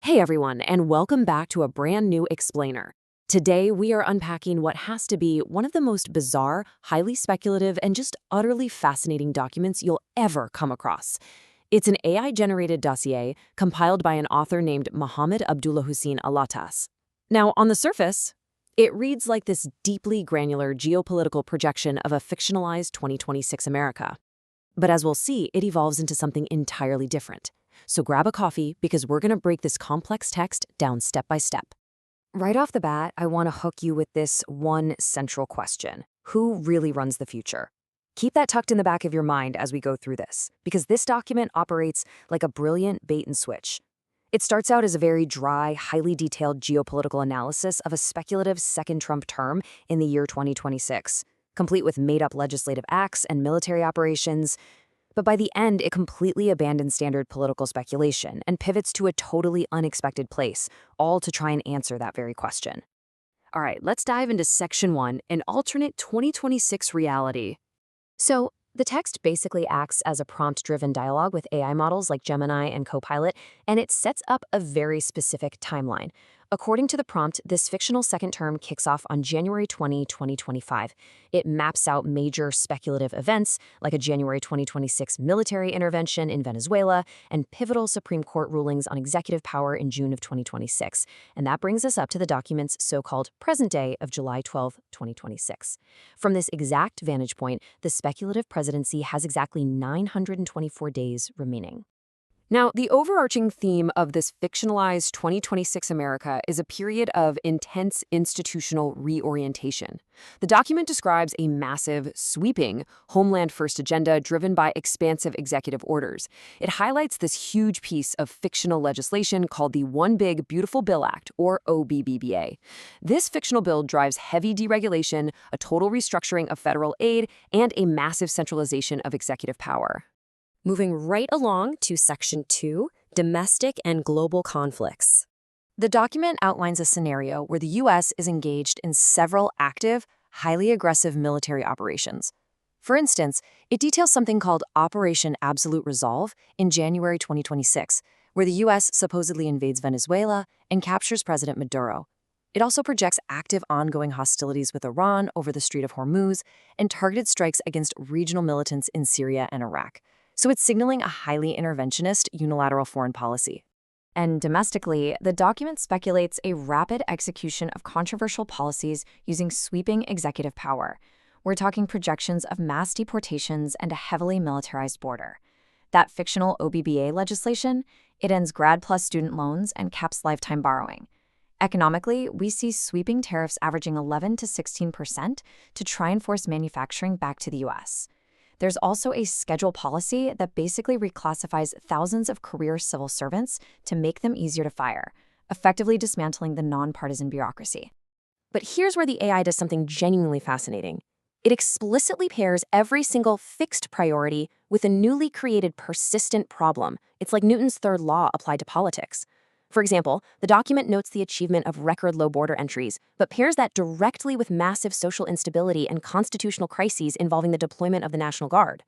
Hey everyone, and welcome back to a brand new explainer. Today we are unpacking what has to be one of the most bizarre, highly speculative, and just utterly fascinating documents you'll ever come across. It's an AI-generated dossier compiled by an author named Mohammed Abdullah Hussein Alatas. Now, on the surface, it reads like this deeply granular geopolitical projection of a fictionalized 2026 America. But as we'll see, it evolves into something entirely different. So grab a coffee because we're going to break this complex text down step by step. Right off the bat, I want to hook you with this one central question. Who really runs the future? Keep that tucked in the back of your mind as we go through this, because this document operates like a brilliant bait and switch. It starts out as a very dry, highly detailed geopolitical analysis of a speculative second Trump term in the year 2026, complete with made-up legislative acts and military operations. But by the end, it completely abandons standard political speculation and pivots to a totally unexpected place, all to try and answer that very question. All right, let's dive into Section 1, an alternate 2026 reality. So, the text basically acts as a prompt-driven dialogue with AI models like Gemini and Copilot, and it sets up a very specific timeline. According to the prompt, this fictional second term kicks off on January 20, 2025. It maps out major speculative events like a January 2026 military intervention in Venezuela and pivotal Supreme Court rulings on executive power in June of 2026. And that brings us up to the document's so-called present day of July 12, 2026. From this exact vantage point, the speculative presidency has exactly 924 days remaining. Now, the overarching theme of this fictionalized 2026 America is a period of intense institutional reorientation. The document describes a massive, sweeping, Homeland First agenda driven by expansive executive orders. It highlights this huge piece of fictional legislation called the One Big Beautiful Bill Act, or OBBBA. This fictional bill drives heavy deregulation, a total restructuring of federal aid, and a massive centralization of executive power. Moving right along to Section 2, Domestic and Global Conflicts. The document outlines a scenario where the U.S. is engaged in several active, highly aggressive military operations. For instance, it details something called Operation Absolute Resolve in January 2026, where the U.S. supposedly invades Venezuela and captures President Maduro. It also projects active ongoing hostilities with Iran over the Strait of Hormuz and targeted strikes against regional militants in Syria and Iraq. So it's signaling a highly interventionist, unilateral foreign policy. And domestically, the document speculates a rapid execution of controversial policies using sweeping executive power. We're talking projections of mass deportations and a heavily militarized border. That fictional OBBA legislation, it ends grad plus student loans and caps lifetime borrowing. Economically, we see sweeping tariffs averaging 11 to 16% to try and force manufacturing back to the U.S. There's also a schedule policy that basically reclassifies thousands of career civil servants to make them easier to fire, effectively dismantling the nonpartisan bureaucracy. But here's where the AI does something genuinely fascinating. It explicitly pairs every single fixed priority with a newly created persistent problem. It's like Newton's third law applied to politics. For example, the document notes the achievement of record-low border entries, but pairs that directly with massive social instability and constitutional crises involving the deployment of the National Guard.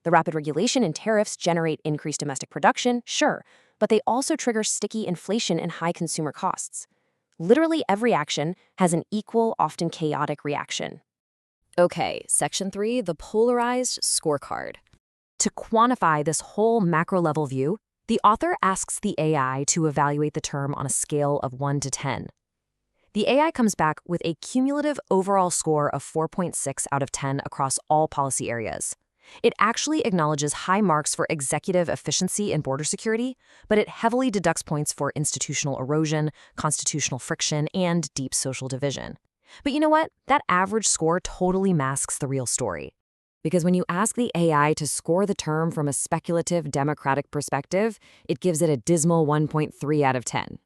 The rapid regulation and tariffs generate increased domestic production, sure, but they also trigger sticky inflation and high consumer costs. Literally every action has an equal, often chaotic reaction. Okay, Section 3, the polarized scorecard. To quantify this whole macro-level view, the author asks the AI to evaluate the term on a scale of 1 to 10. The AI comes back with a cumulative overall score of 4.6 out of 10 across all policy areas. It actually acknowledges high marks for executive efficiency and border security, but it heavily deducts points for institutional erosion, constitutional friction, and deep social division. But you know what? That average score totally masks the real story. Because when you ask the AI to score the term from a speculative democratic perspective, it gives it a dismal 1.3 out of 10.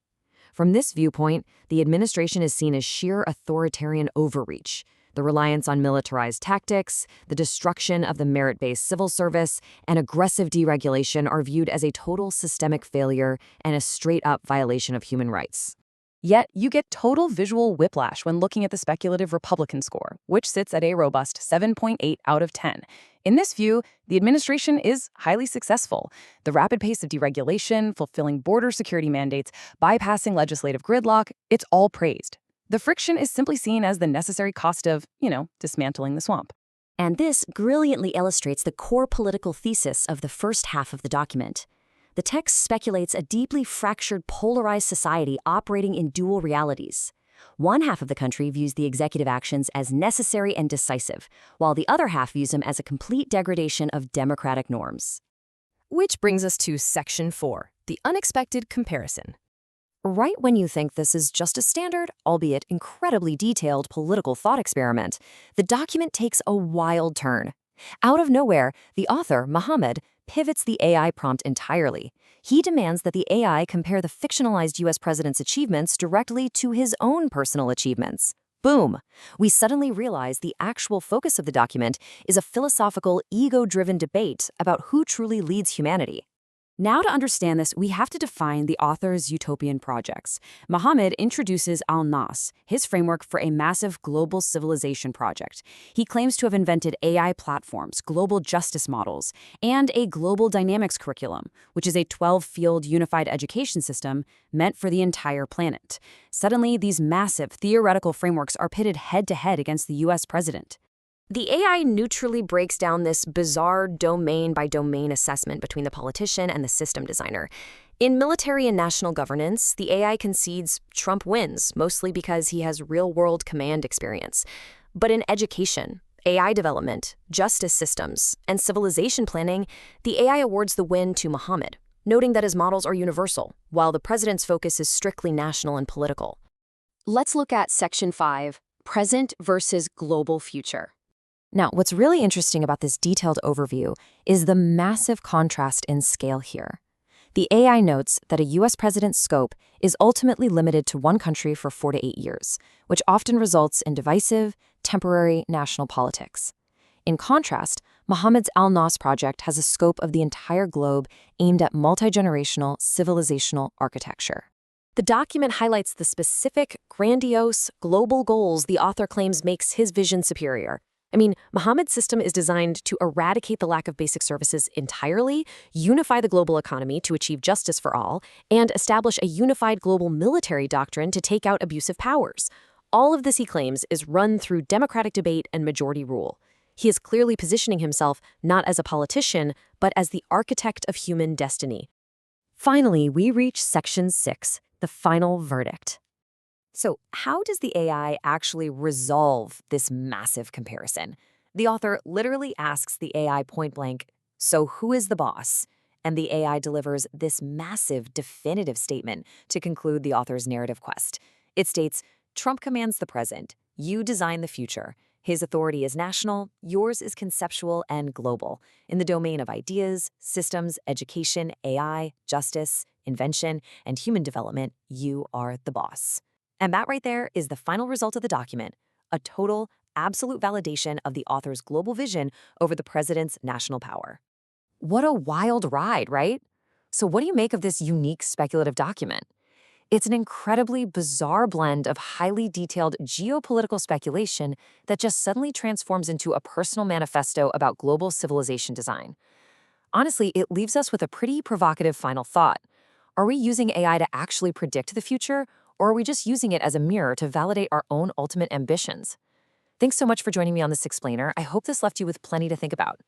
From this viewpoint, the administration is seen as sheer authoritarian overreach. The reliance on militarized tactics, the destruction of the merit-based civil service, and aggressive deregulation are viewed as a total systemic failure and a straight-up violation of human rights. Yet, you get total visual whiplash when looking at the speculative Republican score, which sits at a robust 7.8 out of 10. In this view, the administration is highly successful. The rapid pace of deregulation, fulfilling border security mandates, bypassing legislative gridlock, it's all praised. The friction is simply seen as the necessary cost of, dismantling the swamp. And this brilliantly illustrates the core political thesis of the first half of the document. The text speculates a deeply fractured, polarized society operating in dual realities. One half of the country views the executive actions as necessary and decisive, while the other half views them as a complete degradation of democratic norms. Which brings us to Section 4, the unexpected comparison. Right when you think this is just a standard, albeit incredibly detailed political thought experiment, the document takes a wild turn. Out of nowhere, the author, Mohammed, pivots the AI prompt entirely. He demands that the AI compare the fictionalized US president's achievements directly to his own personal achievements. Boom! We suddenly realize the actual focus of the document is a philosophical, ego-driven debate about who truly leads humanity. Now, to understand this, we have to define the author's utopian projects. Mohammed introduces Al-Nas, his framework for a massive global civilization project. He claims to have invented AI platforms, global justice models, and a global dynamics curriculum, which is a 12-field unified education system meant for the entire planet. Suddenly, these massive theoretical frameworks are pitted head-to-head against the US president. The AI neutrally breaks down this bizarre domain-by-domain assessment between the politician and the system designer. In military and national governance, the AI concedes Trump wins, mostly because he has real-world command experience. But in education, AI development, justice systems, and civilization planning, the AI awards the win to Mohammed, noting that his models are universal, while the president's focus is strictly national and political. Let's look at Section 5, Present versus Global Future. Now, what's really interesting about this detailed overview is the massive contrast in scale here. The AI notes that a US president's scope is ultimately limited to one country for 4 to 8 years, which often results in divisive, temporary national politics. In contrast, Mohammed's Al-Nas project has a scope of the entire globe aimed at multi-generational civilizational architecture. The document highlights the specific, grandiose, global goals the author claims makes his vision superior. Mohammed's system is designed to eradicate the lack of basic services entirely, unify the global economy to achieve justice for all, and establish a unified global military doctrine to take out abusive powers. All of this, he claims, is run through democratic debate and majority rule. He is clearly positioning himself not as a politician, but as the architect of human destiny. Finally, we reach Section 6, the final verdict. So, how does the AI actually resolve this massive comparison? The author literally asks the AI point blank, "So who is the boss?" And the AI delivers this massive, definitive statement to conclude the author's narrative quest. It states, "Trump commands the present. You design the future. His authority is national, yours is conceptual and global. In the domain of ideas, systems, education, AI, justice, invention, and human development, you are the boss." And that right there is the final result of the document, a total, absolute validation of the author's global vision over the president's national power. What a wild ride, right? So what do you make of this unique speculative document? It's an incredibly bizarre blend of highly detailed geopolitical speculation that just suddenly transforms into a personal manifesto about global civilization design. Honestly, it leaves us with a pretty provocative final thought. Are we using AI to actually predict the future, or are we just using it as a mirror to validate our own ultimate ambitions? Thanks so much for joining me on this explainer. I hope this left you with plenty to think about.